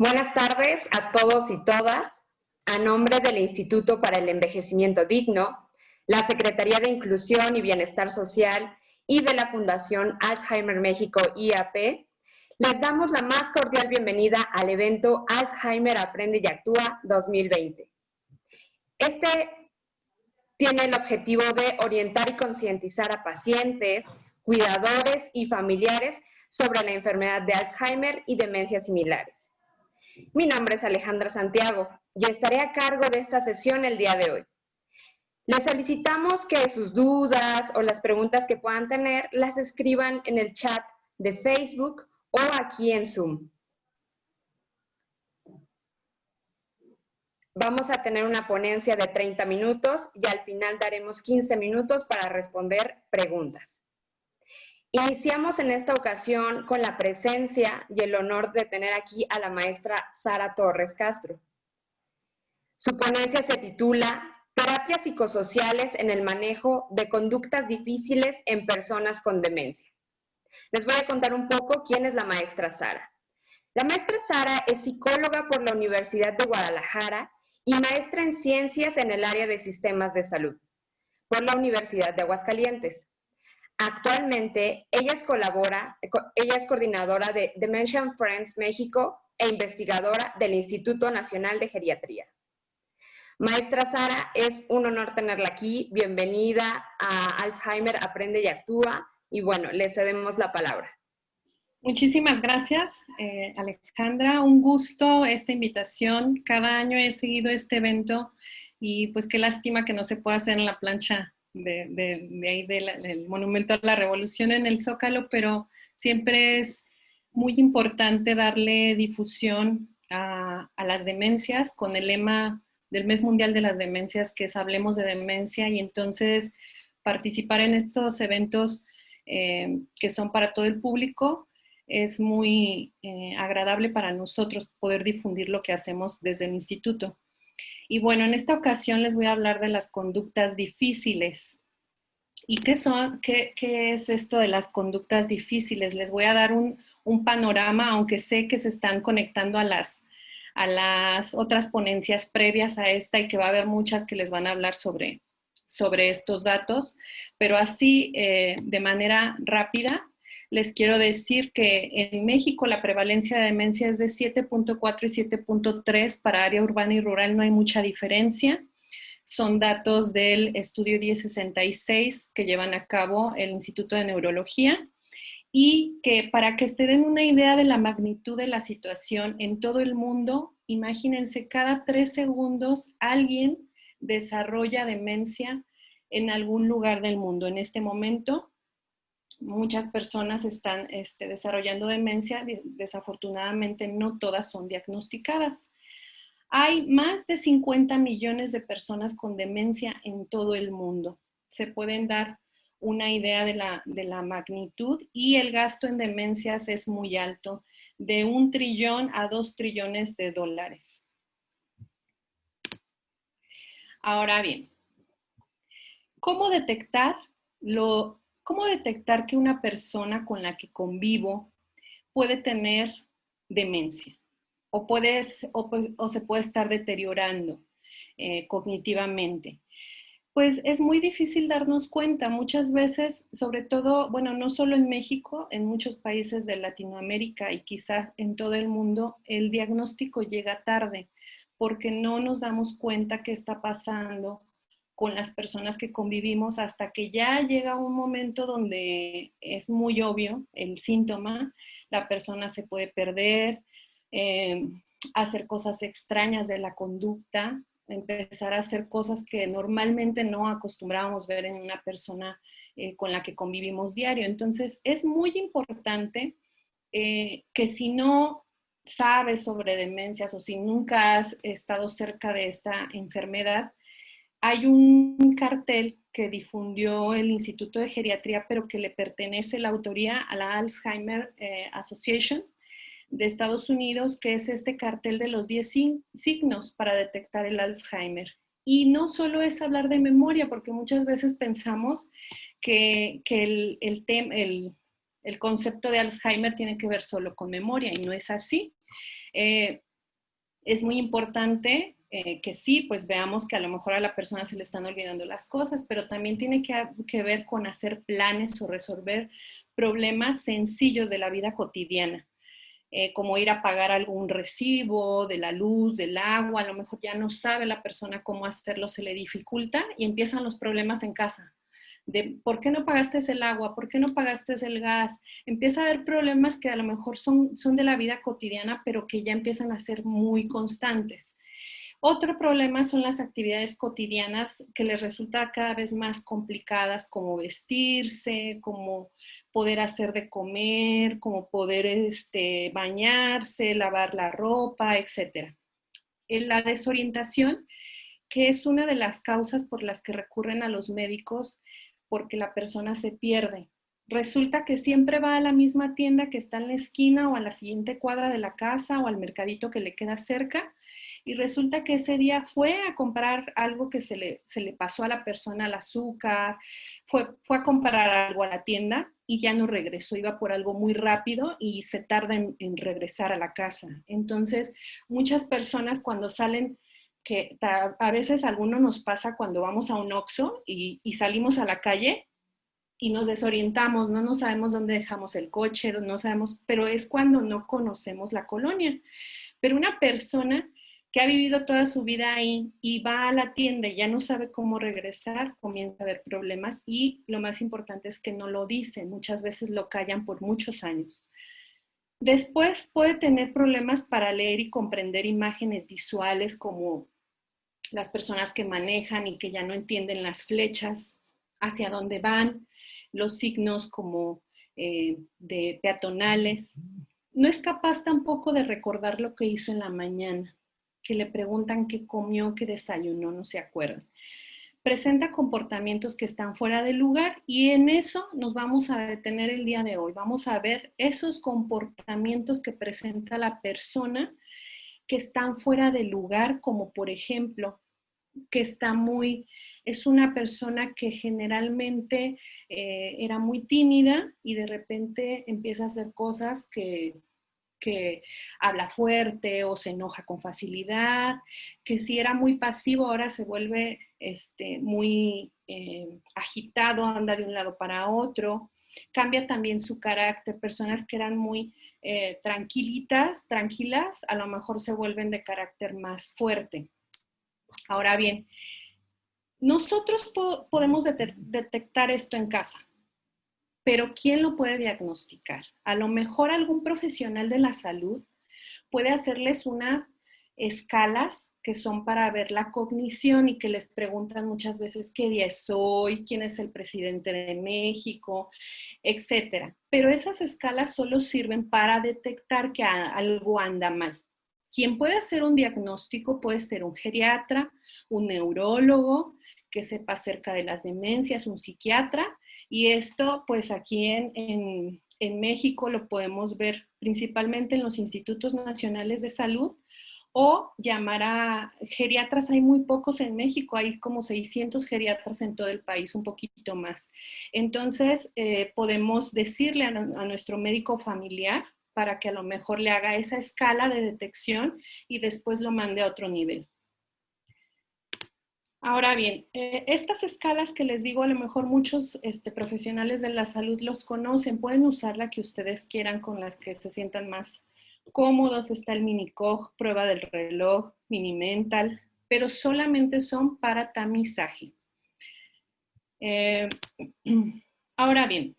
Buenas tardes a todos y todas. A nombre del Instituto para el Envejecimiento Digno, la Secretaría de Inclusión y Bienestar Social y de la Fundación Alzheimer México IAP, les damos la más cordial bienvenida al evento Alzheimer Aprende y Actúa 2020. Este tiene el objetivo de orientar y concientizar a pacientes, cuidadores y familiares sobre la enfermedad de Alzheimer y demencias similares. Mi nombre es Alejandra Santiago y estaré a cargo de esta sesión el día de hoy. Les solicitamos que sus dudas o las preguntas que puedan tener las escriban en el chat de Facebook o aquí en Zoom. Vamos a tener una ponencia de 30 minutos y al final daremos 15 minutos para responder preguntas. Iniciamos en esta ocasión con la presencia y el honor de tener aquí a la maestra Sara Torres Castro. Su ponencia se titula Terapias psicosociales en el manejo de conductas difíciles en personas con demencia. Les voy a contar un poco quién es la maestra Sara. La maestra Sara es psicóloga por la Universidad de Guadalajara y maestra en ciencias en el área de sistemas de salud por la Universidad de Aguascalientes. Actualmente, ella es coordinadora de Dementia Friends México e investigadora del Instituto Nacional de Geriatría. Maestra Sara, es un honor tenerla aquí. Bienvenida a Alzheimer Aprende y Actúa. Y bueno, le cedemos la palabra. Muchísimas gracias, Alejandra. Un gusto esta invitación. Cada año he seguido este evento y pues qué lástima que no se pueda hacer en la plancha del Monumento a la Revolución en el Zócalo, pero siempre es muy importante darle difusión a las demencias con el lema del Mes Mundial de las Demencias, que es Hablemos de Demencia, y entonces participar en estos eventos que son para todo el público es muy agradable para nosotros poder difundir lo que hacemos desde el instituto. Y bueno, en esta ocasión les voy a hablar de las conductas difíciles. ¿Y qué es esto de las conductas difíciles? Les voy a dar un panorama, aunque sé que se están conectando a las otras ponencias previas a esta y que va a haber muchas que les van a hablar sobre estos datos, pero así de manera rápida les quiero decir que en México la prevalencia de demencia es de 7.4 y 7.3, para área urbana y rural no hay mucha diferencia. Son datos del estudio 1066 que llevan a cabo el Instituto de Neurología, y que para que se den una idea de la magnitud de la situación en todo el mundo, imagínense, cada 3 segundos alguien desarrolla demencia en algún lugar del mundo. En este momento, muchas personas están desarrollando demencia. Desafortunadamente, no todas son diagnosticadas. Hay más de 50 millones de personas con demencia en todo el mundo. Se pueden dar una idea de la magnitud, y el gasto en demencias es muy alto, de 1 trillón a 2 trillones de dólares. Ahora bien, ¿cómo detectar que una persona con la que convivo puede tener demencia o se puede estar deteriorando cognitivamente? Pues es muy difícil darnos cuenta. Muchas veces, sobre todo, bueno, no solo en México, en muchos países de Latinoamérica y quizás en todo el mundo, el diagnóstico llega tarde porque no nos damos cuenta qué está pasando con las personas que convivimos hasta que ya llega un momento donde es muy obvio el síntoma. La persona se puede perder, hacer cosas extrañas de la conducta, empezar a hacer cosas que normalmente no acostumbrábamos ver en una persona con la que convivimos diario. Entonces, es muy importante que si no sabes sobre demencias o si nunca has estado cerca de esta enfermedad, hay un cartel que difundió el Instituto de Geriatría, pero que le pertenece la autoría a la Alzheimer Association de Estados Unidos, que es este cartel de los 10 signos para detectar el Alzheimer. Y no solo es hablar de memoria, porque muchas veces pensamos que el concepto de Alzheimer tiene que ver solo con memoria, y no es así. Es muy importante que sí, pues veamos que a lo mejor a la persona se le están olvidando las cosas, pero también tiene que ver con hacer planes o resolver problemas sencillos de la vida cotidiana. Como ir a pagar algún recibo de la luz, del agua, a lo mejor ya no sabe la persona cómo hacerlo, se le dificulta y empiezan los problemas en casa. De por qué no pagaste el agua, por qué no pagaste el gas. Empieza a haber problemas que a lo mejor son de la vida cotidiana, pero que ya empiezan a ser muy constantes. Otro problema son las actividades cotidianas que les resulta cada vez más complicadas, como vestirse, como poder hacer de comer, como poder bañarse, lavar la ropa, etc. La desorientación, que es una de las causas por las que recurren a los médicos porque la persona se pierde. Resulta que siempre va a la misma tienda que está en la esquina o a la siguiente cuadra de la casa o al mercadito que le queda cerca, y resulta que ese día fue a comprar algo que se le pasó a la persona, el azúcar, fue a comprar algo a la tienda y ya no regresó, iba por algo muy rápido y se tarda en regresar a la casa. Entonces, muchas personas cuando salen, que a veces a algunos nos pasa cuando vamos a un Oxxo y salimos a la calle y nos desorientamos, no sabemos dónde dejamos el coche, no sabemos, pero es cuando no conocemos la colonia. Pero una persona que ha vivido toda su vida ahí y va a la tienda y ya no sabe cómo regresar, comienza a haber problemas y lo más importante es que no lo dicen, muchas veces lo callan por muchos años. Después puede tener problemas para leer y comprender imágenes visuales como las personas que manejan y que ya no entienden las flechas, hacia dónde van, los signos como de peatonales. No es capaz tampoco de recordar lo que hizo en la mañana, que le preguntan qué comió, qué desayunó, no se acuerda. Presenta comportamientos que están fuera de lugar y en eso nos vamos a detener el día de hoy. Vamos a ver esos comportamientos que presenta la persona que están fuera de lugar, como por ejemplo, que es una persona que generalmente era muy tímida y de repente empieza a hacer cosas que habla fuerte o se enoja con facilidad, que si era muy pasivo ahora se vuelve muy agitado, anda de un lado para otro, cambia también su carácter, personas que eran muy tranquilas, a lo mejor se vuelven de carácter más fuerte. Ahora bien, nosotros podemos detectar esto en casa, pero ¿quién lo puede diagnosticar? A lo mejor algún profesional de la salud puede hacerles unas escalas que son para ver la cognición y que les preguntan muchas veces qué día es hoy, quién es el presidente de México, etcétera. Pero esas escalas solo sirven para detectar que algo anda mal. Quien puede hacer un diagnóstico puede ser un geriatra, un neurólogo que sepa acerca de las demencias, un psiquiatra, y esto pues aquí en México lo podemos ver principalmente en los institutos nacionales de salud o llamar a geriatras. Hay muy pocos en México, hay como 600 geriatras en todo el país, un poquito más. Entonces podemos decirle a nuestro médico familiar para que a lo mejor le haga esa escala de detección y después lo mande a otro nivel. Ahora bien, estas escalas que les digo, a lo mejor muchos profesionales de la salud los conocen, pueden usar la que ustedes quieran, con las que se sientan más cómodos. Está el Mini-Cog, prueba del reloj, Mini-Mental, pero solamente son para tamizaje. Ahora bien,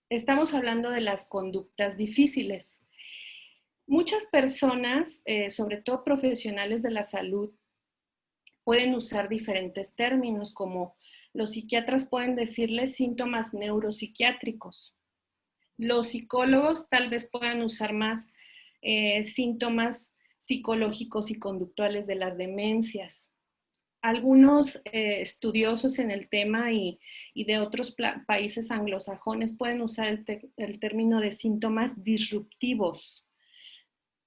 estamos hablando de las conductas difíciles. Muchas personas, sobre todo profesionales de la salud, pueden usar diferentes términos, como los psiquiatras pueden decirles síntomas neuropsiquiátricos. Los psicólogos tal vez puedan usar más síntomas psicológicos y conductuales de las demencias. Algunos estudiosos en el tema y de otros países anglosajones pueden usar el término de síntomas disruptivos,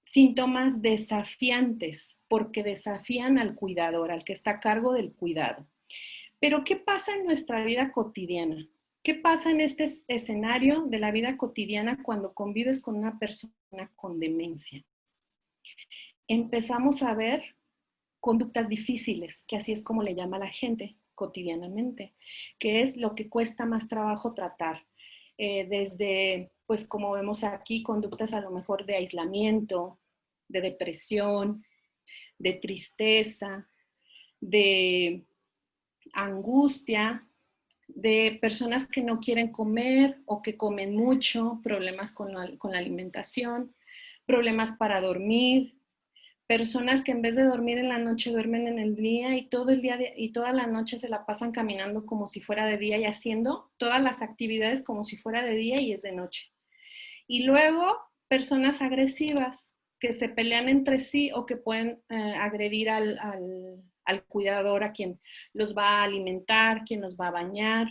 síntomas desafiantes, porque desafían al cuidador, al que está a cargo del cuidado. Pero ¿qué pasa en nuestra vida cotidiana? ¿Qué pasa en este escenario de la vida cotidiana cuando convives con una persona con demencia? empezamos a ver conductas difíciles, que así es como le llama la gente cotidianamente, que es lo que cuesta más trabajo tratar. Desde, pues como vemos aquí, conductas a lo mejor de aislamiento, de depresión, de tristeza, de angustia, de personas que no quieren comer o que comen mucho, problemas con la alimentación, problemas para dormir, personas que en vez de dormir en la noche duermen en el día y todo el día y toda la noche se la pasan caminando como si fuera de día y haciendo todas las actividades como si fuera de día y es de noche. Y luego personas agresivas que se pelean entre sí o que pueden agredir al cuidador, a quien los va a alimentar, quien los va a bañar.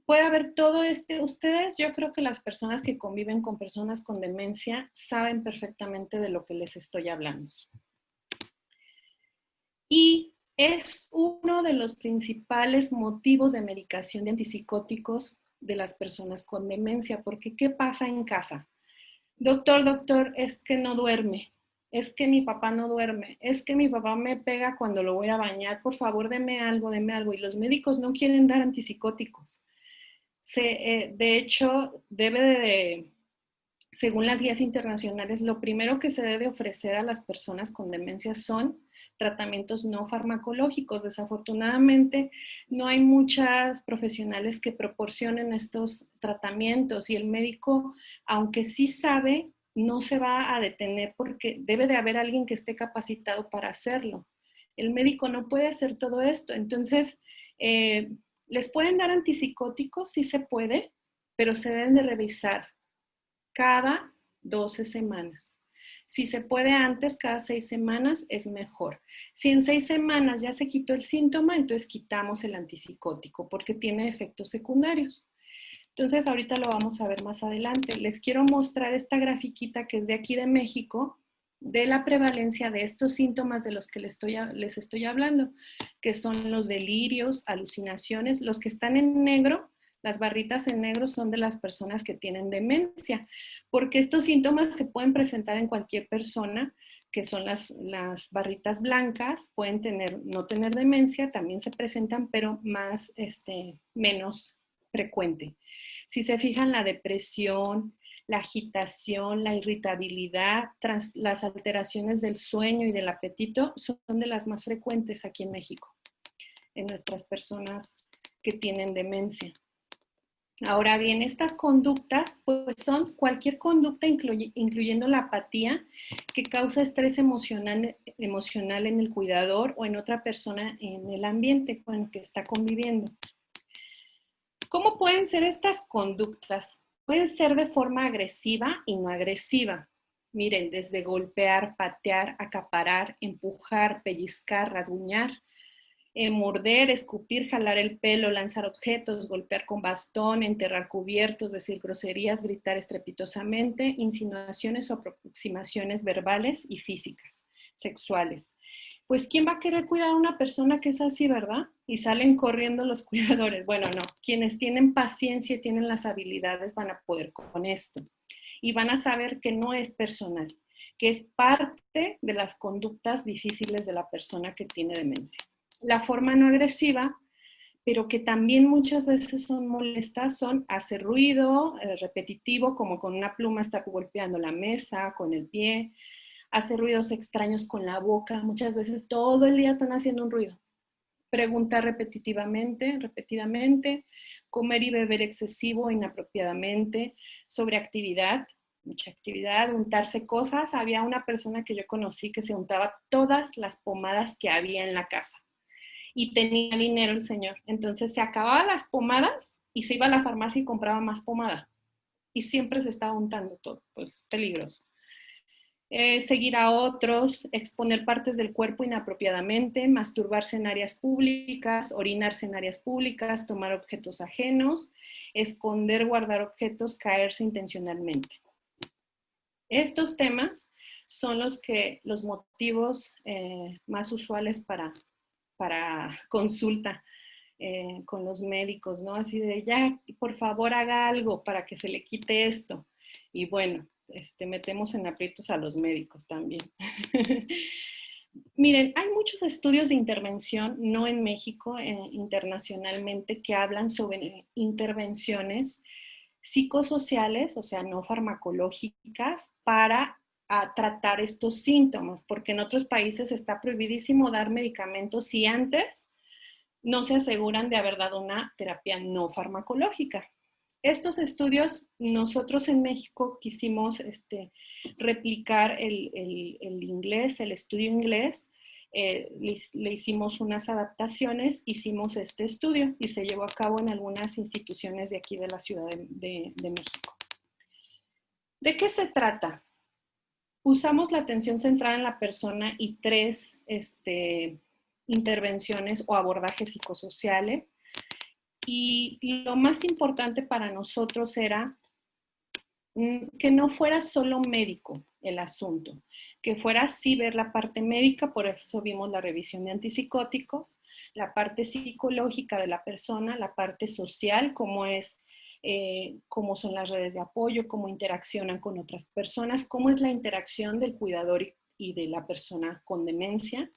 Puede haber todo ustedes, yo creo que las personas que conviven con personas con demencia saben perfectamente de lo que les estoy hablando. Y es uno de los principales motivos de medicación de antipsicóticos de las personas con demencia, porque ¿qué pasa en casa? Doctor, es que no duerme, es que mi papá no duerme, es que mi papá me pega cuando lo voy a bañar, por favor, deme algo, y los médicos no quieren dar antipsicóticos. De hecho, según las guías internacionales, lo primero que se debe ofrecer a las personas con demencia son tratamientos no farmacológicos. Desafortunadamente, no hay muchas profesionales que proporcionen estos tratamientos y el médico, aunque sí sabe, no se va a detener porque debe de haber alguien que esté capacitado para hacerlo. El médico no puede hacer todo esto. Entonces, ¿les pueden dar antipsicóticos? Sí se puede, pero se deben de revisar cada 12 semanas. Si se puede antes, cada 6 semanas es mejor. Si en 6 semanas ya se quitó el síntoma, entonces quitamos el antipsicótico porque tiene efectos secundarios. Entonces ahorita lo vamos a ver más adelante. Les quiero mostrar esta grafiquita que es de aquí de México, de la prevalencia de estos síntomas de los que les estoy hablando, que son los delirios, alucinaciones. Los que están en negro, las barritas en negro, son de las personas que tienen demencia, porque estos síntomas se pueden presentar en cualquier persona, que son las barritas blancas, pueden no tener demencia, también se presentan, pero menos frecuente. Si se fijan, la depresión, la agitación, la irritabilidad, las alteraciones del sueño y del apetito son de las más frecuentes aquí en México, en nuestras personas que tienen demencia. Ahora bien, estas conductas pues son cualquier conducta incluyendo la apatía que causa estrés emocional en el cuidador o en otra persona en el ambiente con el que está conviviendo. ¿Cómo pueden ser estas conductas? Pueden ser de forma agresiva y no agresiva. Miren, desde golpear, patear, acaparar, empujar, pellizcar, rasguñar, morder, escupir, jalar el pelo, lanzar objetos, golpear con bastón, enterrar cubiertos, decir groserías, gritar estrepitosamente, insinuaciones o aproximaciones verbales y físicas, sexuales. Pues, ¿quién va a querer cuidar a una persona que es así, verdad? Y salen corriendo los cuidadores. Bueno, no. Quienes tienen paciencia y tienen las habilidades van a poder con esto. Y van a saber que no es personal, que es parte de las conductas difíciles de la persona que tiene demencia. La forma no agresiva, pero que también muchas veces son molestas, son hacer ruido repetitivo, como con una pluma está golpeando la mesa, con el pie, hacer ruidos extraños con la boca, muchas veces todo el día están haciendo un ruido. Preguntar repetidamente, comer y beber excesivo, inapropiadamente, sobreactividad, mucha actividad, untarse cosas. Había una persona que yo conocí que se untaba todas las pomadas que había en la casa y tenía dinero el señor. Entonces se acababan las pomadas y se iba a la farmacia y compraba más pomada. Y siempre se estaba untando todo, pues es peligroso. Seguir a otros, exponer partes del cuerpo inapropiadamente, masturbarse en áreas públicas, orinarse en áreas públicas, tomar objetos ajenos, esconder, guardar objetos, caerse intencionalmente. Estos temas son los motivos más usuales para consulta con los médicos, ¿no? Así de, ya, por favor, haga algo para que se le quite esto. Y bueno, metemos en aprietos a los médicos también. Miren, hay muchos estudios de intervención, no en México, internacionalmente, que hablan sobre intervenciones psicosociales, o sea, no farmacológicas, para tratar estos síntomas, porque en otros países está prohibidísimo dar medicamentos si antes no se aseguran de haber dado una terapia no farmacológica. Estos estudios, nosotros en México quisimos replicar el inglés, el estudio inglés, le hicimos unas adaptaciones, hicimos este estudio y se llevó a cabo en algunas instituciones de aquí de la Ciudad de México. ¿De qué se trata? Usamos la atención centrada en la persona y 3 intervenciones o abordajes psicosociales. Y lo más importante para nosotros era que no fuera solo médico el asunto, que fuera sí ver la parte médica, por eso vimos la revisión de antipsicóticos, la parte psicológica de la persona, la parte social, cómo son las redes de apoyo, cómo interaccionan con otras personas, cómo es la interacción del cuidador y de la persona con demencia,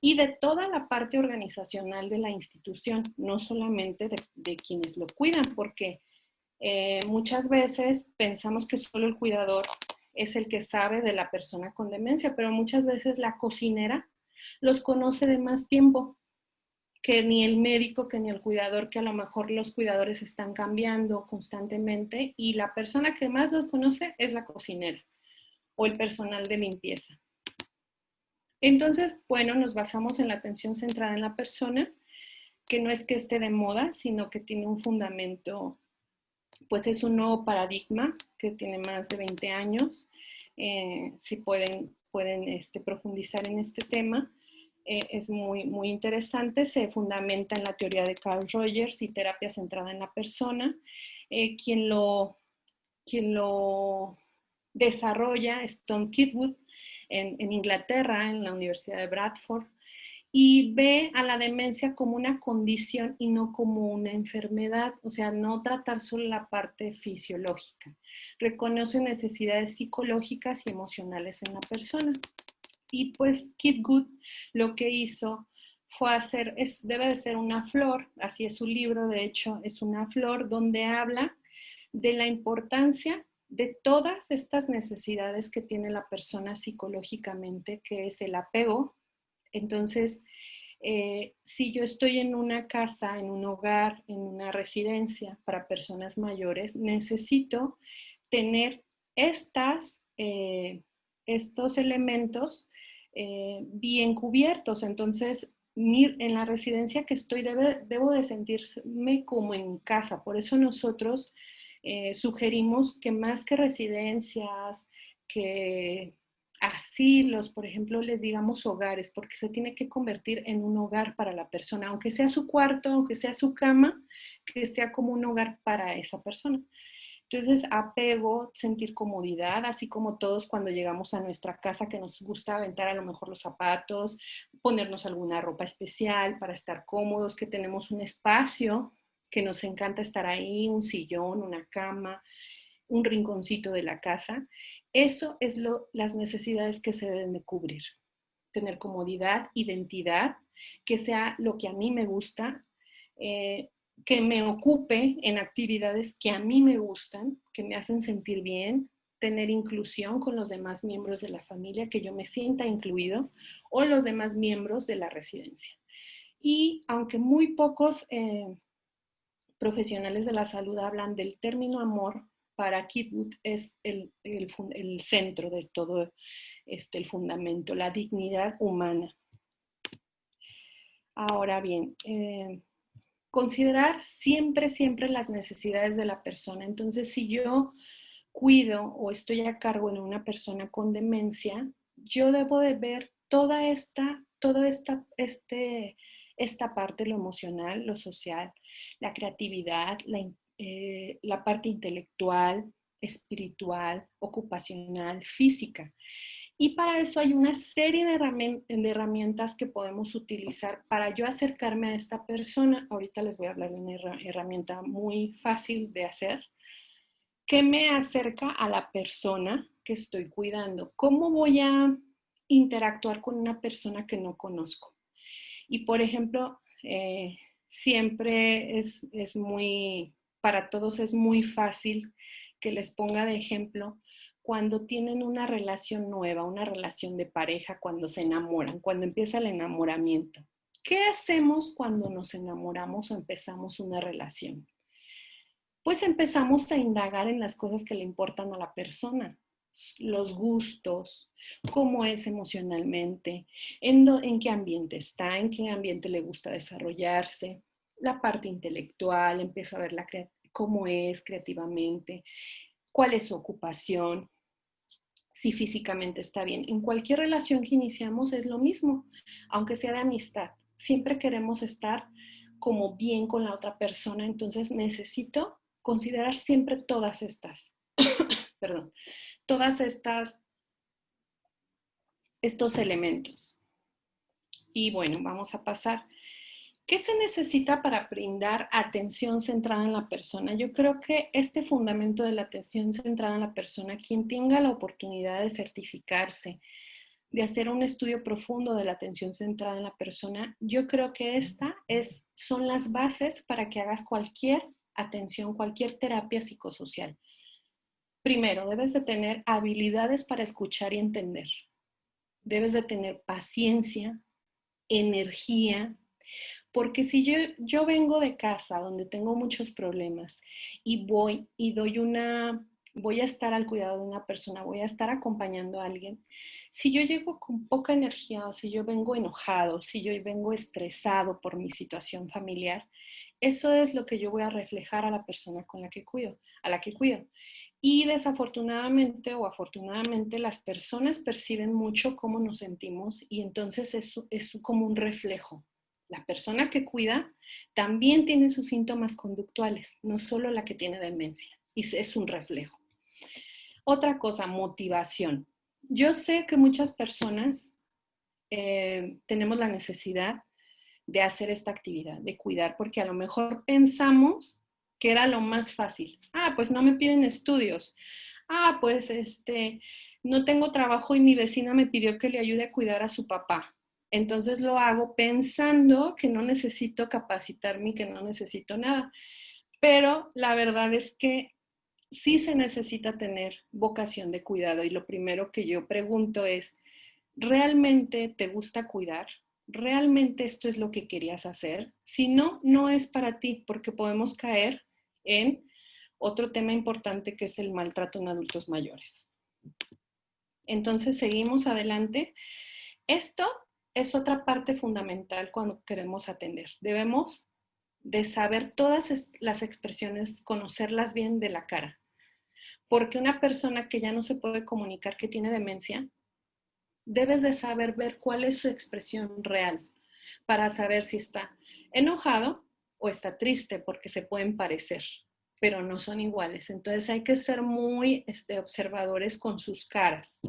y de toda la parte organizacional de la institución, no solamente de quienes lo cuidan, porque muchas veces pensamos que solo el cuidador es el que sabe de la persona con demencia, pero muchas veces la cocinera los conoce de más tiempo que ni el médico, que ni el cuidador, que a lo mejor los cuidadores están cambiando constantemente y la persona que más los conoce es la cocinera o el personal de limpieza. Entonces, bueno, nos basamos en la atención centrada en la persona, que no es que esté de moda, sino que tiene un fundamento, pues es un nuevo paradigma que tiene más de 20 años. Si pueden profundizar en este tema, es muy, muy interesante. Se fundamenta en la teoría de Carl Rogers y terapia centrada en la persona. Quien lo desarrolla es Tom Kitwood en Inglaterra, en la Universidad de Bradford, y ve a la demencia como una condición y no como una enfermedad, o sea, no tratar solo la parte fisiológica. Reconoce necesidades psicológicas y emocionales en la persona. Y pues Kitwood lo que hizo fue debe de ser una flor, así es su libro, de hecho, es una flor donde habla de la importancia de todas estas necesidades que tiene la persona psicológicamente, que es el apego. Entonces, si yo estoy en una casa, en un hogar, en una residencia para personas mayores, necesito tener estos elementos bien cubiertos. Entonces, en la residencia que estoy debo de sentirme como en casa. Por eso nosotros sugerimos que más que residencias, que asilos, por ejemplo, les digamos hogares, porque se tiene que convertir en un hogar para la persona, aunque sea su cuarto, aunque sea su cama, que sea como un hogar para esa persona. Entonces, apego, sentir comodidad, así como todos cuando llegamos a nuestra casa que nos gusta aventar a lo mejor los zapatos, ponernos alguna ropa especial para estar cómodos, que tenemos un espacio, que nos encanta estar ahí, un sillón, una cama, un rinconcito de la casa. Eso es las necesidades que se deben de cubrir. Tener comodidad, identidad, que sea lo que a mí me gusta, que me ocupe en actividades que a mí me gustan, que me hacen sentir bien, tener inclusión con los demás miembros de la familia, que yo me sienta incluido, o los demás miembros de la residencia. Y aunque muy pocos profesionales de la salud hablan del término amor, para Kitwood es el centro de todo el fundamento, la dignidad humana. Ahora bien, considerar siempre, siempre las necesidades de la persona. Entonces, si yo cuido o estoy a cargo de una persona con demencia, yo debo de ver toda esta parte, lo emocional, lo social, la creatividad, la parte intelectual, espiritual, ocupacional, física. Y para eso hay una serie de herramientas que podemos utilizar para yo acercarme a esta persona. Ahorita les voy a hablar de una herramienta muy fácil de hacer, que me acerca a la persona que estoy cuidando? ¿Cómo voy a interactuar con una persona que no conozco? Y por ejemplo, siempre es muy, para todos es muy fácil que les ponga de ejemplo cuando tienen una relación nueva, una relación de pareja, cuando se enamoran, cuando empieza el enamoramiento. ¿Qué hacemos cuando nos enamoramos o empezamos una relación? Pues empezamos a indagar en las cosas que le importan a la persona, los gustos, cómo es emocionalmente, en qué ambiente está, en qué ambiente le gusta desarrollarse, la parte intelectual, empiezo a ver cómo es creativamente, cuál es su ocupación, si físicamente está bien. En cualquier relación que iniciamos es lo mismo, aunque sea de amistad. Siempre queremos estar como bien con la otra persona, entonces necesito considerar siempre todas estas, perdón, todas estos elementos. Y bueno, vamos a pasar. ¿Qué se necesita para brindar atención centrada en la persona? Yo creo que este fundamento de la atención centrada en la persona, quien tenga la oportunidad de certificarse, de hacer un estudio profundo de la atención centrada en la persona, yo creo que son las bases para que hagas cualquier atención, cualquier terapia psicosocial. Primero, debes de tener habilidades para escuchar y entender. Debes de tener paciencia, energía, porque si yo vengo de casa donde tengo muchos problemas y voy a estar al cuidado de una persona, voy a estar acompañando a alguien, si yo llego con poca energía o si yo vengo enojado, si yo vengo estresado por mi situación familiar, eso es lo que yo voy a reflejar a la persona con la que cuido, a la que cuido. Y desafortunadamente o afortunadamente las personas perciben mucho cómo nos sentimos y entonces es como un reflejo. La persona que cuida también tiene sus síntomas conductuales, no solo la que tiene demencia, y es un reflejo. Otra cosa, motivación. Yo sé que muchas personas tenemos la necesidad de hacer esta actividad, de cuidar, porque a lo mejor pensamos que era lo más fácil. Ah, pues no me piden estudios. Ah, pues no tengo trabajo y mi vecina me pidió que le ayude a cuidar a su papá. Entonces lo hago pensando que no necesito capacitarme y que no necesito nada. Pero la verdad es que sí se necesita tener vocación de cuidado y lo primero que yo pregunto es, ¿realmente te gusta cuidar? ¿Realmente esto es lo que querías hacer? Si no, no es para ti porque podemos caer en otro tema importante que es el maltrato en adultos mayores. Entonces, seguimos adelante. Esto es otra parte fundamental cuando queremos atender. Debemos de saber todas las expresiones, conocerlas bien de la cara. Porque una persona que ya no se puede comunicar que tiene demencia, debes de saber ver cuál es su expresión real para saber si está enojado o está triste, porque se pueden parecer, pero no son iguales. Entonces hay que ser muy observadores con sus caras.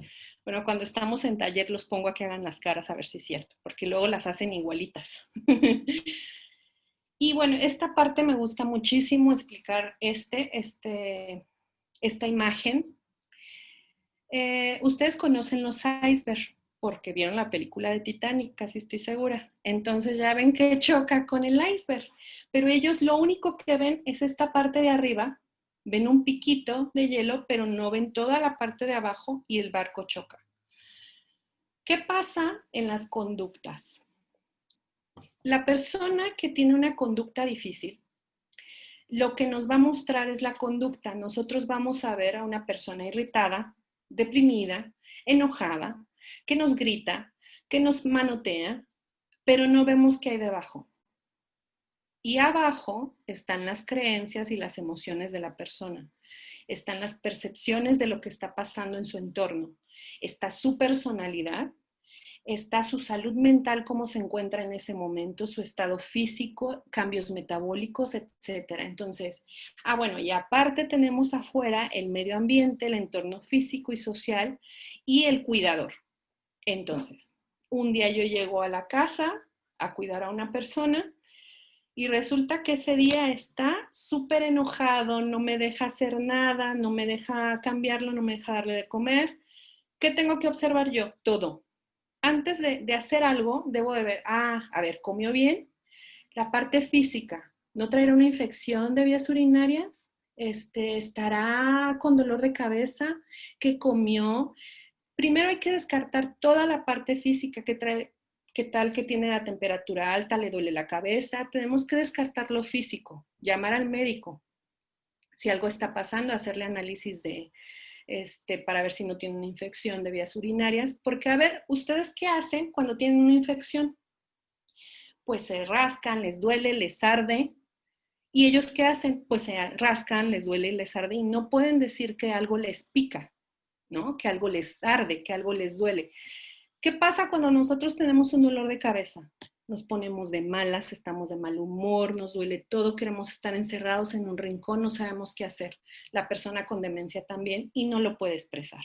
Bueno, cuando estamos en taller los pongo a que hagan las caras a ver si es cierto, porque luego las hacen igualitas. Y bueno, esta parte me gusta muchísimo explicar esta imagen. Ustedes conocen los icebergs porque vieron la película de Titanic, casi estoy segura. Entonces ya ven que choca con el iceberg, pero ellos lo único que ven es esta parte de arriba, ven un piquito de hielo, pero no ven toda la parte de abajo y el barco choca. ¿Qué pasa en las conductas? La persona que tiene una conducta difícil, lo que nos va a mostrar es la conducta. Nosotros vamos a ver a una persona irritada, deprimida, enojada, que nos grita, que nos manotea, pero no vemos qué hay debajo. Y abajo están las creencias y las emociones de la persona. Están las percepciones de lo que está pasando en su entorno. Está su personalidad, está su salud mental, cómo se encuentra en ese momento, su estado físico, cambios metabólicos, etcétera. Entonces, bueno, y aparte tenemos afuera el medio ambiente, el entorno físico y social y el cuidador. Entonces, un día yo llego a la casa a cuidar a una persona Y resulta que ese día está súper enojado, no me deja hacer nada, no me deja cambiarlo, no me deja darle de comer. ¿Qué tengo que observar yo? Todo. Antes de hacer algo, debo de ver, a ver, ¿comió bien? La parte física, ¿no traerá una infección de vías urinarias? ¿Estará con dolor de cabeza? ¿Qué comió? Primero hay que descartar toda la parte física que trae, qué tal que tiene la temperatura alta, le duele la cabeza. Tenemos que descartar lo físico, llamar al médico. Si algo está pasando, hacerle análisis para ver si no tiene una infección de vías urinarias. Porque, a ver, ¿ustedes qué hacen cuando tienen una infección? Pues se rascan, les duele, les arde. ¿Y ellos qué hacen? Pues se rascan, les duele, les arde y no pueden decir que algo les pica, ¿no? Que algo les arde, que algo les duele. ¿Qué pasa cuando nosotros tenemos un dolor de cabeza? Nos ponemos de malas, estamos de mal humor, nos duele todo, queremos estar encerrados en un rincón, no sabemos qué hacer. La persona con demencia también y no lo puede expresar.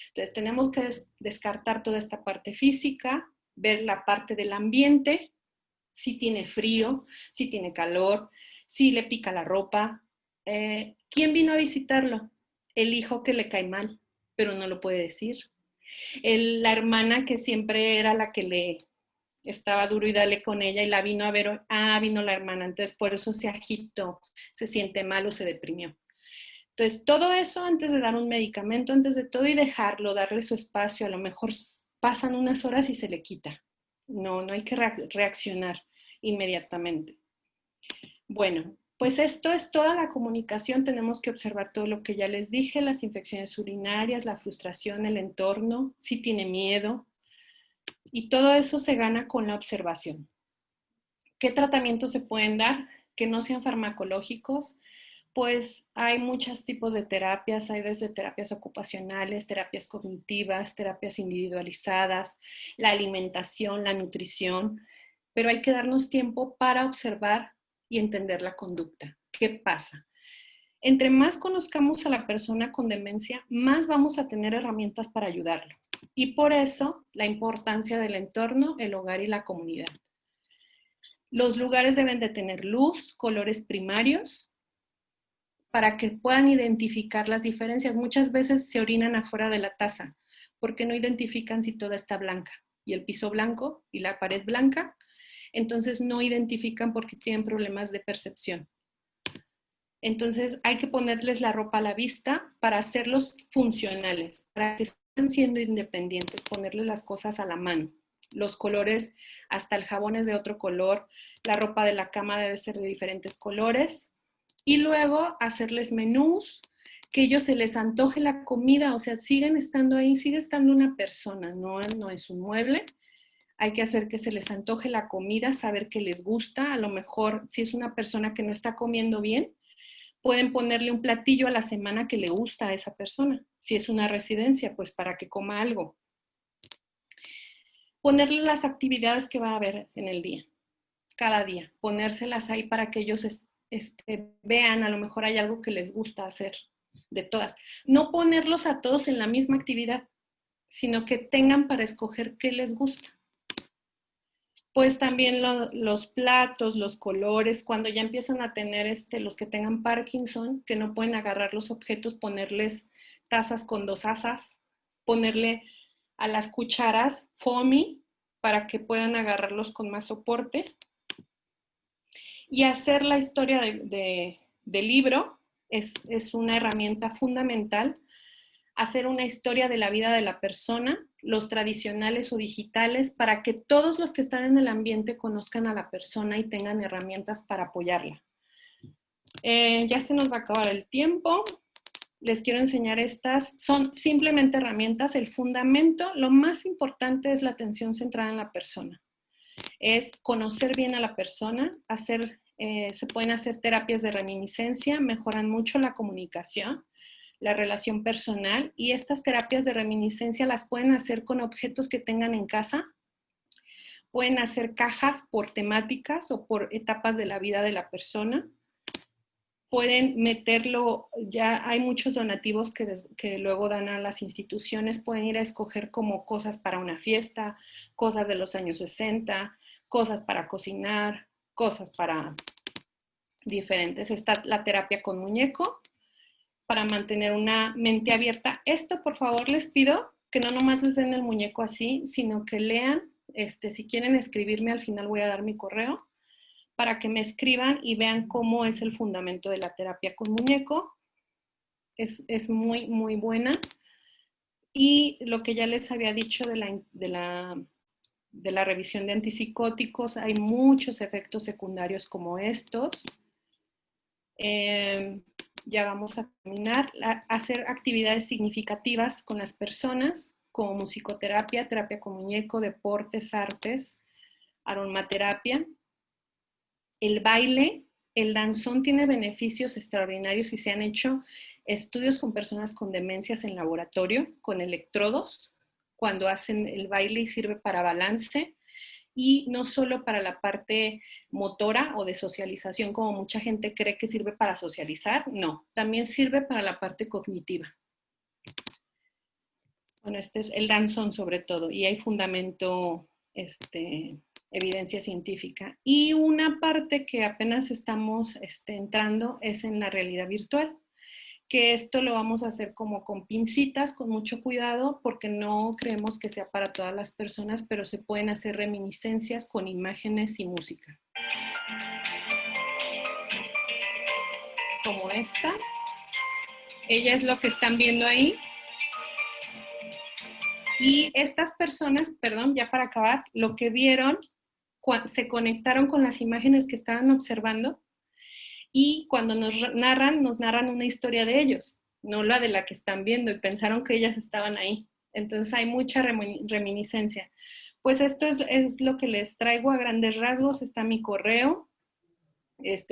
Entonces tenemos que descartar toda esta parte física, ver la parte del ambiente, si tiene frío, si tiene calor, si le pica la ropa. ¿Quién vino a visitarlo? El hijo que le cae mal, pero no lo puede decir. La hermana que siempre era la que le estaba duro y dale con ella y la vino a ver, vino la hermana, entonces por eso se agitó, se siente mal o se deprimió. Entonces todo eso antes de dar un medicamento, antes de todo y dejarlo, darle su espacio, a lo mejor pasan unas horas y se le quita. No hay que reaccionar inmediatamente. Bueno, pues esto es toda la comunicación. Tenemos que observar todo lo que ya les dije, las infecciones urinarias, la frustración, el entorno, si tiene miedo. Y todo eso se gana con la observación. ¿Qué tratamientos se pueden dar que no sean farmacológicos? Pues hay muchos tipos de terapias, hay desde terapias ocupacionales, terapias cognitivas, terapias individualizadas, la alimentación, la nutrición, pero hay que darnos tiempo para observar y entender la conducta. ¿Qué pasa? Entre más conozcamos a la persona con demencia, más vamos a tener herramientas para ayudarlo. Y por eso la importancia del entorno, el hogar y la comunidad. Los lugares deben de tener luz, colores primarios, para que puedan identificar las diferencias. Muchas veces se orinan afuera de la taza porque no identifican si toda está blanca y el piso blanco y la pared blanca, entonces no identifican porque tienen problemas de percepción. Entonces hay que ponerles la ropa a la vista para hacerlos funcionales, para que estén siendo independientes, ponerles las cosas a la mano. Los colores, hasta el jabón es de otro color, la ropa de la cama debe ser de diferentes colores. Y luego hacerles menús, que ellos se les antoje la comida, o sea, siguen estando ahí, sigue estando una persona, no es un mueble. Hay que hacer que se les antoje la comida, saber qué les gusta. A lo mejor, si es una persona que no está comiendo bien, pueden ponerle un platillo a la semana que le gusta a esa persona. Si es una residencia, pues para que coma algo. Ponerle las actividades que va a haber en el día, cada día. Ponérselas ahí para que ellos vean, a lo mejor hay algo que les gusta hacer de todas. No ponerlos a todos en la misma actividad, sino que tengan para escoger qué les gusta. Pues también los platos, los colores, cuando ya empiezan a tener los que tengan Parkinson, que no pueden agarrar los objetos, ponerles tazas con 2 asas, ponerle a las cucharas foamy para que puedan agarrarlos con más soporte. Y hacer la historia del libro es una herramienta fundamental. Hacer una historia de la vida de la persona, los tradicionales o digitales, para que todos los que están en el ambiente conozcan a la persona y tengan herramientas para apoyarla. Ya se nos va a acabar el tiempo. Les quiero enseñar estas. Son simplemente herramientas. El fundamento, lo más importante es la atención centrada en la persona. Es conocer bien a la persona, se pueden hacer terapias de reminiscencia, mejoran mucho la comunicación, la relación personal, y estas terapias de reminiscencia las pueden hacer con objetos que tengan en casa. Pueden hacer cajas por temáticas o por etapas de la vida de la persona. Pueden meterlo, ya hay muchos donativos que luego dan a las instituciones, pueden ir a escoger como cosas para una fiesta, cosas de los años 60, cosas para cocinar, cosas para diferentes. Está la terapia con muñeco para mantener una mente abierta. Esto, por favor, les pido que no nomás les den el muñeco así, sino que lean. Si quieren escribirme, al final voy a dar mi correo para que me escriban y vean cómo es el fundamento de la terapia con muñeco. Es muy, muy buena. Y lo que ya les había dicho de la revisión de antipsicóticos, hay muchos efectos secundarios como estos. Ya vamos a terminar. Hacer actividades significativas con las personas, como musicoterapia, terapia con muñeco, deportes, artes, aromaterapia. El baile, el danzón tiene beneficios extraordinarios y se han hecho estudios con personas con demencias en laboratorio, con electrodos, cuando hacen el baile y sirve para balance. Y no solo para la parte motora o de socialización, como mucha gente cree que sirve para socializar, no, también sirve para la parte cognitiva. Bueno, este es el danzón sobre todo, y hay fundamento, evidencia científica. Y una parte que apenas estamos entrando es en la realidad virtual, que esto lo vamos a hacer como con pincitas, con mucho cuidado, porque no creemos que sea para todas las personas, pero se pueden hacer reminiscencias con imágenes y música. Como esta. Ella es lo que están viendo ahí. Y estas personas, perdón, ya para acabar, lo que vieron, se conectaron con las imágenes que estaban observando y cuando nos narran una historia de ellos, no la de la que están viendo, y pensaron que ellas estaban ahí. Entonces hay mucha reminiscencia. Pues esto es lo que les traigo a grandes rasgos. Está mi correo,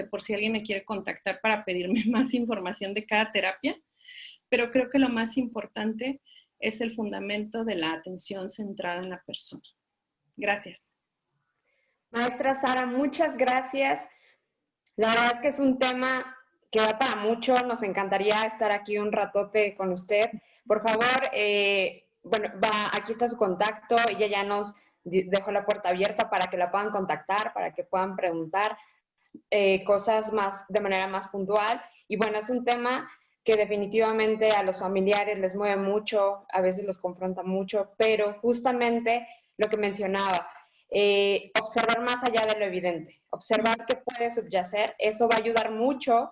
por si alguien me quiere contactar para pedirme más información de cada terapia. Pero creo que lo más importante es el fundamento de la atención centrada en la persona. Gracias. Maestra Sara, muchas gracias. La verdad es que es un tema que da para mucho. Nos encantaría estar aquí un ratote con usted. Por favor, bueno, aquí está su contacto. Ella ya nos dejó la puerta abierta para que la puedan contactar, para que puedan preguntar cosas de manera más puntual. Y bueno, es un tema que definitivamente a los familiares les mueve mucho, a veces los confronta mucho, pero justamente lo que mencionaba, observar más allá de lo evidente, observar qué puede subyacer, eso va a ayudar mucho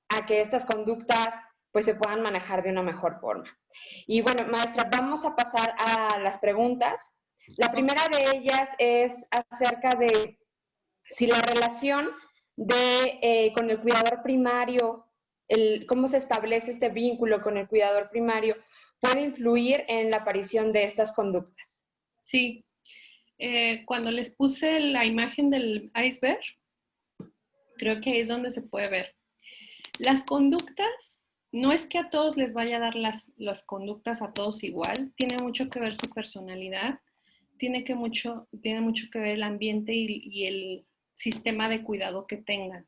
a que estas conductas pues se puedan manejar de una mejor forma. Y bueno, maestra, vamos a pasar a las preguntas. La primera de ellas es acerca de si la relación con el cuidador primario, cómo se establece este vínculo con el cuidador primario, puede influir en la aparición de estas conductas. Sí, cuando les puse la imagen del iceberg, creo que ahí es donde se puede ver. Las conductas, no es que a todos les vaya a dar las conductas a todos igual, tiene mucho que ver su personalidad, tiene mucho que ver el ambiente y el sistema de cuidado que tengan.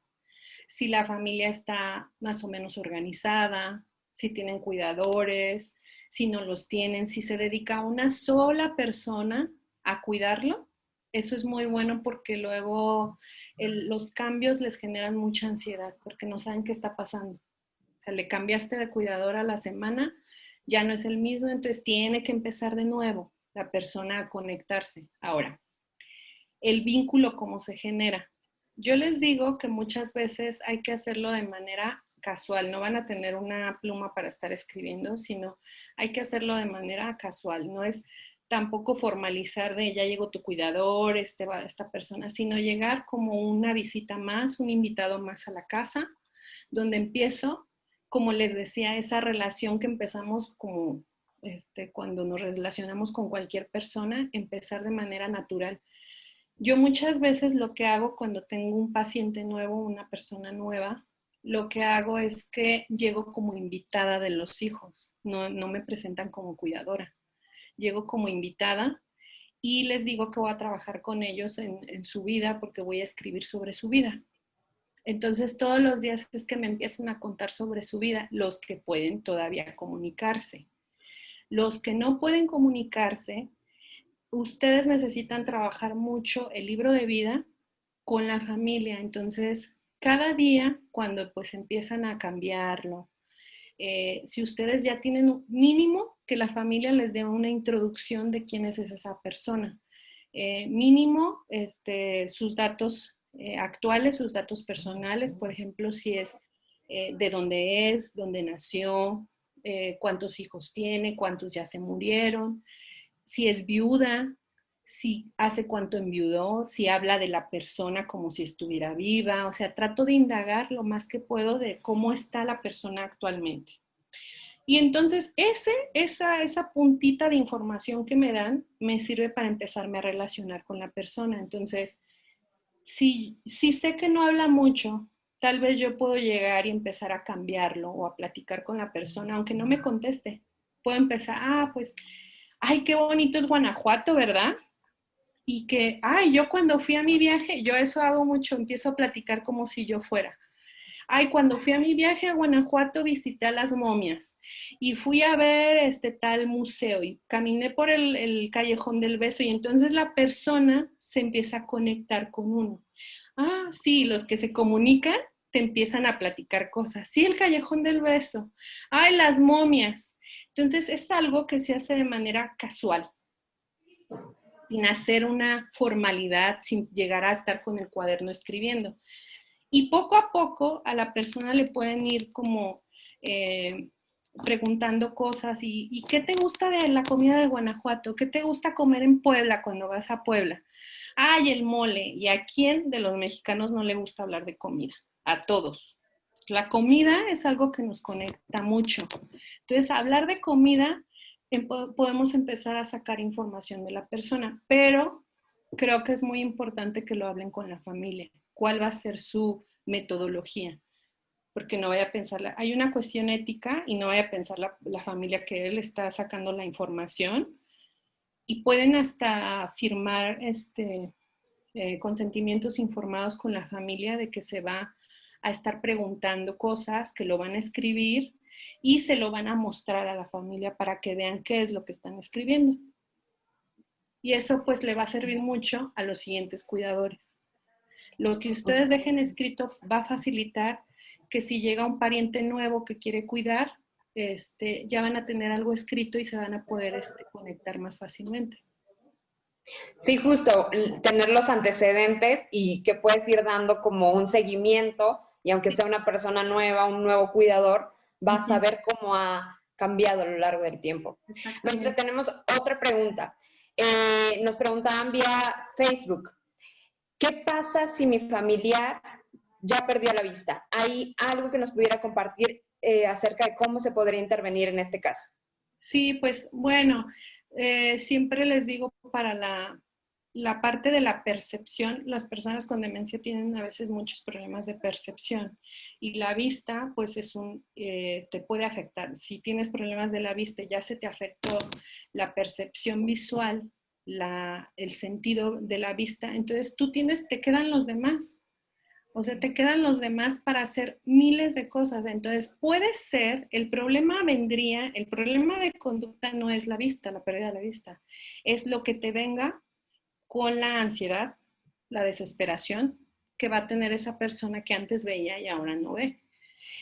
Si la familia está más o menos organizada, si tienen cuidadores, si no los tienen, si se dedica a una sola persona a cuidarlo, eso es muy bueno porque luego los cambios les generan mucha ansiedad porque no saben qué está pasando. O sea, le cambiaste de cuidador a la semana, ya no es el mismo, entonces tiene que empezar de nuevo la persona a conectarse. Ahora, el vínculo, ¿cómo se genera? Yo les digo que muchas veces hay que hacerlo de manera casual, no van a tener una pluma para estar escribiendo, sino hay que hacerlo de manera casual, no es tampoco formalizar de ya llegó tu cuidador, esta persona, sino llegar como una visita más, un invitado más a la casa, donde empiezo, como les decía, esa relación que empezamos como cuando nos relacionamos con cualquier persona, empezar de manera natural. Yo muchas veces lo que hago cuando tengo un paciente nuevo, una persona nueva, lo que hago es que llego como invitada de los hijos, no me presentan como cuidadora. Llego como invitada y les digo que voy a trabajar con ellos en su vida porque voy a escribir sobre su vida. Entonces todos los días es que me empiezan a contar sobre su vida, los que pueden todavía comunicarse. Los que no pueden comunicarse, ustedes necesitan trabajar mucho el libro de vida con la familia. Entonces, cada día, cuando pues empiezan a cambiarlo, si ustedes ya tienen un mínimo, que la familia les dé una introducción de quién es esa persona. Mínimo, sus datos actuales, sus datos personales, por ejemplo, si es de dónde nació, cuántos hijos tiene, cuántos ya se murieron, si es viuda, si hace cuánto enviudó, si habla de la persona como si estuviera viva, o sea, trato de indagar lo más que puedo de cómo está la persona actualmente. Y entonces esa puntita de información que me dan me sirve para empezarme a relacionar con la persona. Entonces, si sé que no habla mucho, tal vez yo puedo llegar y empezar a cambiarlo o a platicar con la persona, aunque no me conteste. Puedo empezar, pues, ay, qué bonito es Guanajuato, ¿verdad? Y que, yo cuando fui a mi viaje, yo eso hago mucho, empiezo a platicar como si yo fuera. Cuando fui a mi viaje a Guanajuato visité a las momias y fui a ver este tal museo y caminé por el Callejón del Beso y entonces la persona se empieza a conectar con uno. Sí, los que se comunican te empiezan a platicar cosas. Sí, el Callejón del Beso. Las momias. Entonces es algo que se hace de manera casual, sin hacer una formalidad, sin llegar a estar con el cuaderno escribiendo. Y poco a poco a la persona le pueden ir como preguntando cosas y ¿qué te gusta de la comida de Guanajuato? ¿Qué te gusta comer en Puebla cuando vas a Puebla? El mole. ¿Y a quién de los mexicanos no le gusta hablar de comida? A todos. La comida es algo que nos conecta mucho. Entonces, hablar de comida, podemos empezar a sacar información de la persona, pero creo que es muy importante que lo hablen con la familia. ¿Cuál va a ser su metodología? Porque no vaya a pensar, hay una cuestión ética y no vaya a pensar la familia que él está sacando la información y pueden hasta firmar consentimientos informados con la familia de que se va a estar preguntando cosas, que lo van a escribir y se lo van a mostrar a la familia para que vean qué es lo que están escribiendo. Y eso pues le va a servir mucho a los siguientes cuidadores. Lo que ustedes dejen escrito va a facilitar que si llega un pariente nuevo que quiere cuidar, ya van a tener algo escrito y se van a poder conectar más fácilmente. Sí, justo, tener los antecedentes y que puedes ir dando como un seguimiento y aunque sea una persona nueva, un nuevo cuidador, vas a ver cómo ha cambiado a lo largo del tiempo. Maestra, tenemos otra pregunta. Nos preguntaban vía Facebook, ¿qué pasa si mi familiar ya perdió la vista? ¿Hay algo que nos pudiera compartir acerca de cómo se podría intervenir en este caso? Sí, pues bueno, siempre les digo para la parte de la percepción, las personas con demencia tienen a veces muchos problemas de percepción y la vista pues te puede afectar. Si tienes problemas de la vista, ya se te afectó la percepción visual, el sentido de la vista, entonces te quedan los demás. O sea, te quedan los demás para hacer miles de cosas. Entonces, puede ser, el problema de conducta no es la vista, la pérdida de la vista. Es lo que te venga con la ansiedad, la desesperación que va a tener esa persona que antes veía y ahora no ve.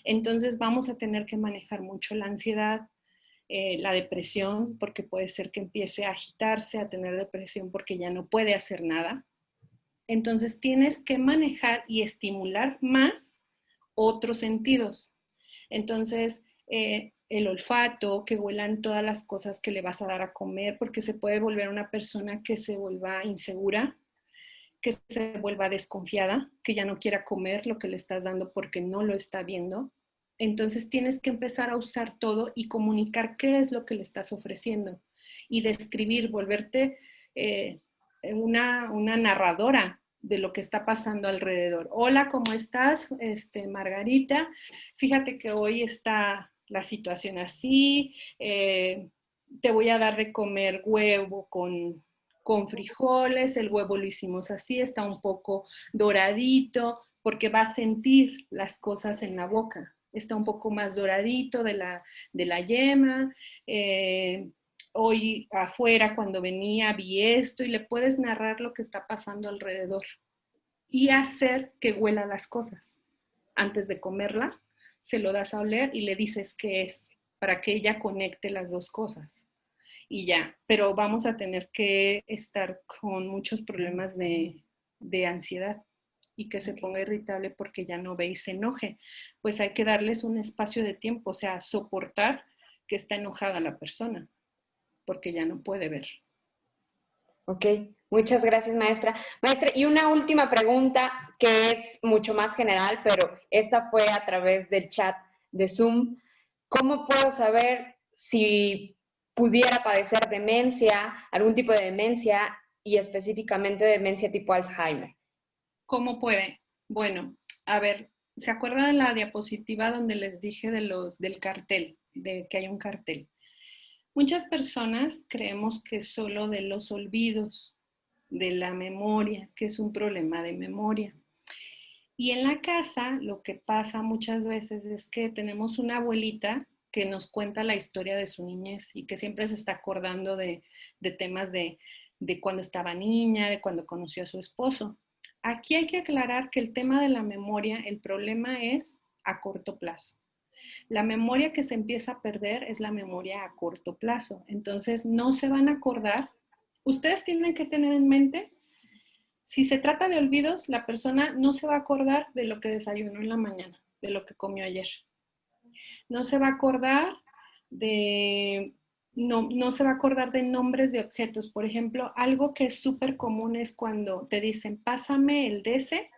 Entonces, vamos a tener que manejar mucho la ansiedad, la depresión, porque puede ser que empiece a agitarse, a tener depresión porque ya no puede hacer nada. Entonces tienes que manejar y estimular más otros sentidos. Entonces, el olfato, que huelan todas las cosas que le vas a dar a comer, porque se puede volver una persona que se vuelva insegura, que se vuelva desconfiada, que ya no quiera comer lo que le estás dando porque no lo está viendo. Entonces tienes que empezar a usar todo y comunicar qué es lo que le estás ofreciendo y describir, volverte una narradora de lo que está pasando alrededor. Hola, ¿cómo estás, Margarita? Fíjate que hoy está la situación así, te voy a dar de comer huevo con frijoles, el huevo lo hicimos así, está un poco doradito, porque va a sentir las cosas en la boca, está un poco más doradito de la yema, hoy afuera cuando venía vi esto y le puedes narrar lo que está pasando alrededor y hacer que huela las cosas. antes de comerla, se lo das a oler y le dices qué es, para que ella conecte las dos cosas. Y ya, pero vamos a tener que estar con muchos problemas de ansiedad y que se ponga irritable porque ya no ve y se enoje. Pues hay que darles un espacio de tiempo, o sea, soportar que está enojada la persona, porque ya no puede ver. Ok, muchas gracias, maestra. Maestra, y una última pregunta que es mucho más general, pero esta fue a través del chat de Zoom. ¿Cómo puedo saber si pudiera padecer demencia, algún tipo de demencia y específicamente demencia tipo Alzheimer? ¿Cómo puede? Bueno, a ver, ¿se acuerdan de la diapositiva donde les dije del cartel, de que hay un cartel? Muchas personas creemos que es solo de los olvidos, de la memoria, que es un problema de memoria. Y en la casa lo que pasa muchas veces es que tenemos una abuelita que nos cuenta la historia de su niñez y que siempre se está acordando de temas de cuando estaba niña, de cuando conoció a su esposo. Aquí hay que aclarar que el tema de la memoria, el problema es a corto plazo. La memoria que se empieza a perder es la memoria a corto plazo. Entonces, no se van a acordar. Ustedes tienen que tener en mente, si se trata de olvidos, la persona no se va a acordar de lo que desayunó en la mañana, de lo que comió ayer. No se va a acordar no se va a acordar de nombres de objetos. Por ejemplo, algo que es súper común es cuando te dicen, pásame el DC,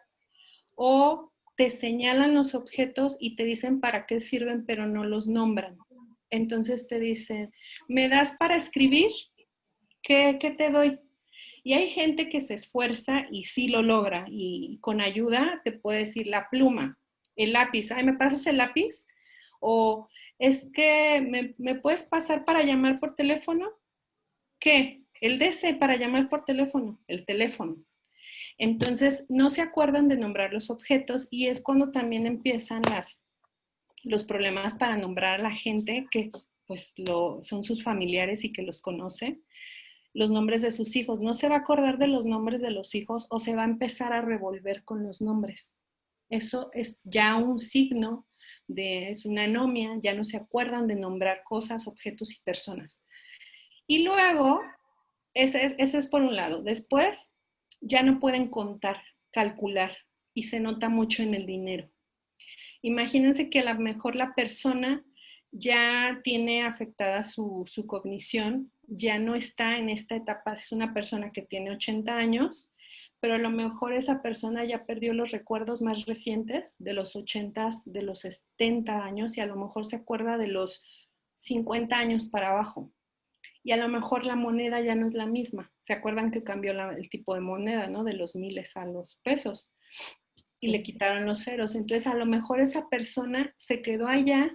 o te señalan los objetos y te dicen para qué sirven, pero no los nombran. Entonces te dicen, ¿me das para escribir? ¿Qué te doy? Y hay gente que se esfuerza y sí lo logra. Y con ayuda te puede decir la pluma, el lápiz. Ay, ¿me pasas el lápiz? O es que ¿me puedes pasar para llamar por teléfono? ¿Qué? El DC para llamar por teléfono, el teléfono. Entonces, no se acuerdan de nombrar los objetos y es cuando también empiezan los problemas para nombrar a la gente que pues son sus familiares y que los conoce, los nombres de sus hijos. No se va a acordar de los nombres de los hijos o se va a empezar a revolver con los nombres. Eso es ya un signo es una anomia, ya no se acuerdan de nombrar cosas, objetos y personas. Y luego, ese es por un lado. Después, ya no pueden contar, calcular y se nota mucho en el dinero. Imagínense que a lo mejor la persona ya tiene afectada su cognición, ya no está en esta etapa, es una persona que tiene 80 años, pero a lo mejor esa persona ya perdió los recuerdos más recientes de los 80, de los 70 años y a lo mejor se acuerda de los 50 años para abajo. Y a lo mejor la moneda ya no es la misma. ¿Se acuerdan que cambió el tipo de moneda, ¿no? De los miles a los pesos. Y le quitaron los ceros. Entonces, a lo mejor esa persona se quedó allá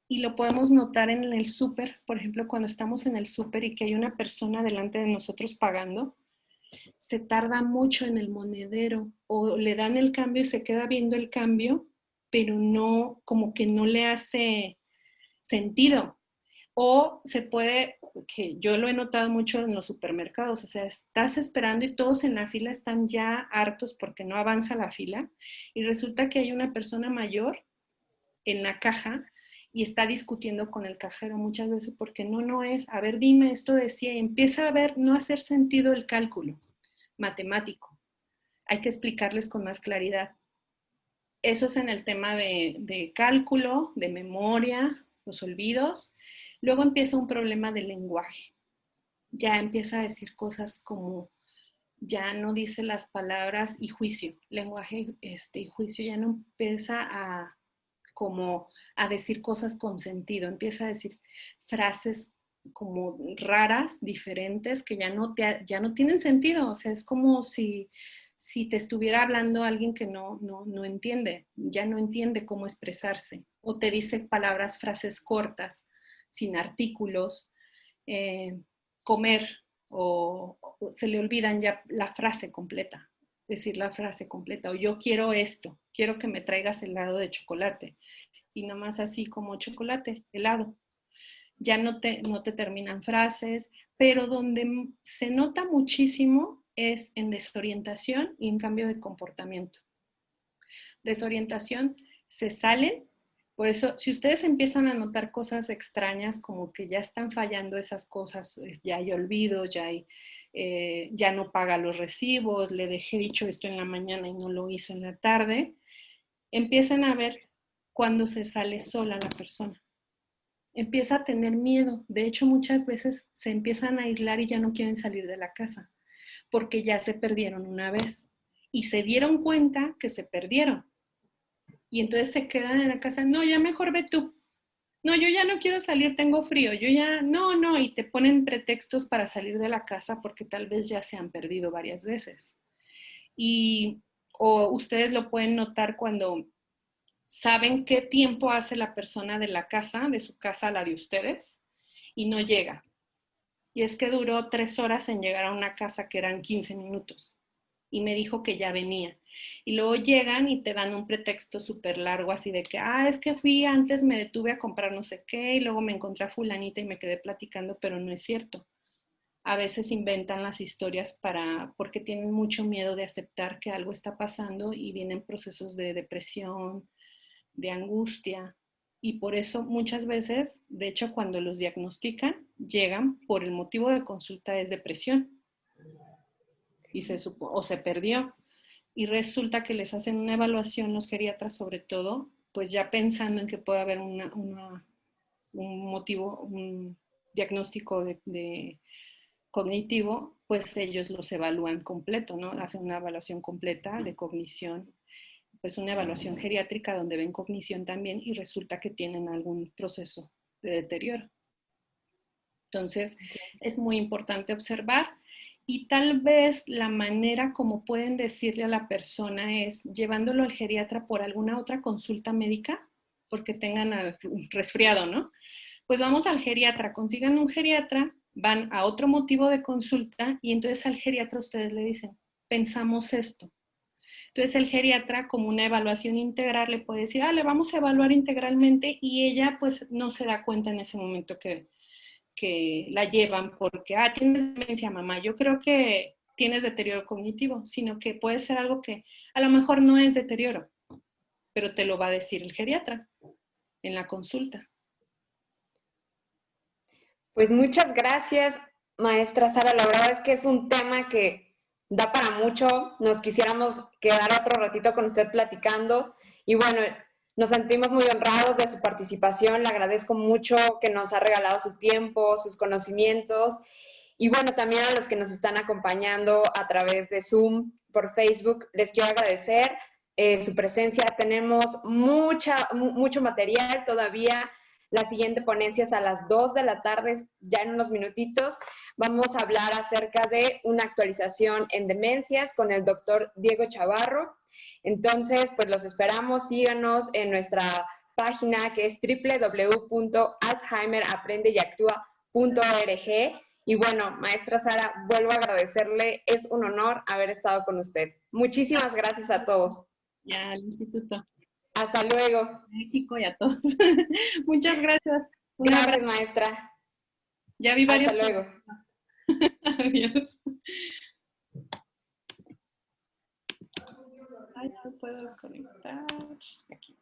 y lo podemos notar en el súper. Por ejemplo, cuando estamos en el súper y que hay una persona delante de nosotros pagando, se tarda mucho en el monedero o le dan el cambio y se queda viendo el cambio, pero no, como que no le hace sentido. O se puede, que yo lo he notado mucho en los supermercados, o sea, estás esperando y todos en la fila están ya hartos porque no avanza la fila y resulta que hay una persona mayor en la caja y está discutiendo con el cajero muchas veces porque no es, a ver, dime, esto decía, y empieza a ver, no hacer sentido el cálculo matemático. Hay que explicarles con más claridad. Eso es en el tema de cálculo, de memoria, los olvidos. Luego empieza un problema de lenguaje. Ya empieza a decir cosas como, ya no dice las palabras y juicio. Lenguaje y juicio ya no empieza como a decir cosas con sentido. Empieza a decir frases como raras, diferentes, que ya no tienen sentido. O sea, es como si te estuviera hablando alguien que no entiende, ya no entiende cómo expresarse. O te dice palabras, frases cortas, sin artículos, comer, o se le olvidan ya la frase completa, decir la frase completa, o yo quiero esto, quiero que me traigas helado de chocolate, y nomás así como chocolate, helado. Ya no te terminan frases, pero donde se nota muchísimo es en desorientación y en cambio de comportamiento. Desorientación se salen. Por eso, si ustedes empiezan a notar cosas extrañas, como que ya están fallando esas cosas, ya hay olvido, ya no paga los recibos, le dejé dicho esto en la mañana y no lo hizo en la tarde, empiezan a ver cuando se sale sola la persona. Empieza a tener miedo. De hecho, muchas veces se empiezan a aislar y ya no quieren salir de la casa, porque ya se perdieron una vez y se dieron cuenta que se perdieron. Y entonces se quedan en la casa, no, ya mejor ve tú. No, yo ya no quiero salir, tengo frío. Yo ya, no, y te ponen pretextos para salir de la casa porque tal vez ya se han perdido varias veces. O ustedes lo pueden notar cuando saben qué tiempo hace la persona de la casa, de su casa a la de ustedes, y no llega. Y es que duró 3 horas en llegar a una casa que eran 15 minutos. Y me dijo que ya venía. Y luego llegan y te dan un pretexto súper largo, así de que, es que fui antes, me detuve a comprar no sé qué, y luego me encontré a fulanita y me quedé platicando, pero no es cierto. A veces inventan las historias porque tienen mucho miedo de aceptar que algo está pasando y vienen procesos de depresión, de angustia. Y por eso muchas veces, de hecho, cuando los diagnostican, llegan por el motivo de consulta es depresión o se perdió. Y resulta que les hacen una evaluación los geriatras sobre todo, pues ya pensando en que puede haber un motivo, un diagnóstico de cognitivo, pues ellos los evalúan completo, ¿no? Hacen una evaluación completa de cognición, pues una evaluación geriátrica donde ven cognición también y resulta que tienen algún proceso de deterioro. Entonces, es muy importante observar y tal vez la manera como pueden decirle a la persona es llevándolo al geriatra por alguna otra consulta médica, porque tengan un resfriado, ¿no? Pues vamos al geriatra, consigan un geriatra, van a otro motivo de consulta y entonces al geriatra ustedes le dicen, pensamos esto. Entonces el geriatra, como una evaluación integral, le puede decir, le vamos a evaluar integralmente y ella pues no se da cuenta en ese momento que la llevan porque, tienes demencia, mamá, yo creo que tienes deterioro cognitivo, sino que puede ser algo que a lo mejor no es deterioro, pero te lo va a decir el geriatra en la consulta. Pues muchas gracias, maestra Sara. La verdad es que es un tema que da para mucho. Nos quisiéramos quedar otro ratito con usted platicando. Y bueno, nos sentimos muy honrados de su participación. Le agradezco mucho que nos ha regalado su tiempo, sus conocimientos. Y bueno, también a los que nos están acompañando a través de Zoom, por Facebook, les quiero agradecer su presencia. Tenemos mucho material todavía. La siguiente ponencia es a las 2 de la tarde, ya en unos minutitos. Vamos a hablar acerca de una actualización en demencias con el doctor Diego Chavarro. Entonces, pues los esperamos. Síganos en nuestra página que es www.alzheimeraprendeYactúa.org. Y bueno, maestra Sara, vuelvo a agradecerle. Es un honor haber estado con usted. Muchísimas gracias a todos. Ya, al instituto. Hasta luego. México y a todos. Muchas gracias. Gracias, maestra. Ya vi varios. Hasta luego. Adiós. Ay, no puedo desconectar. Aquí.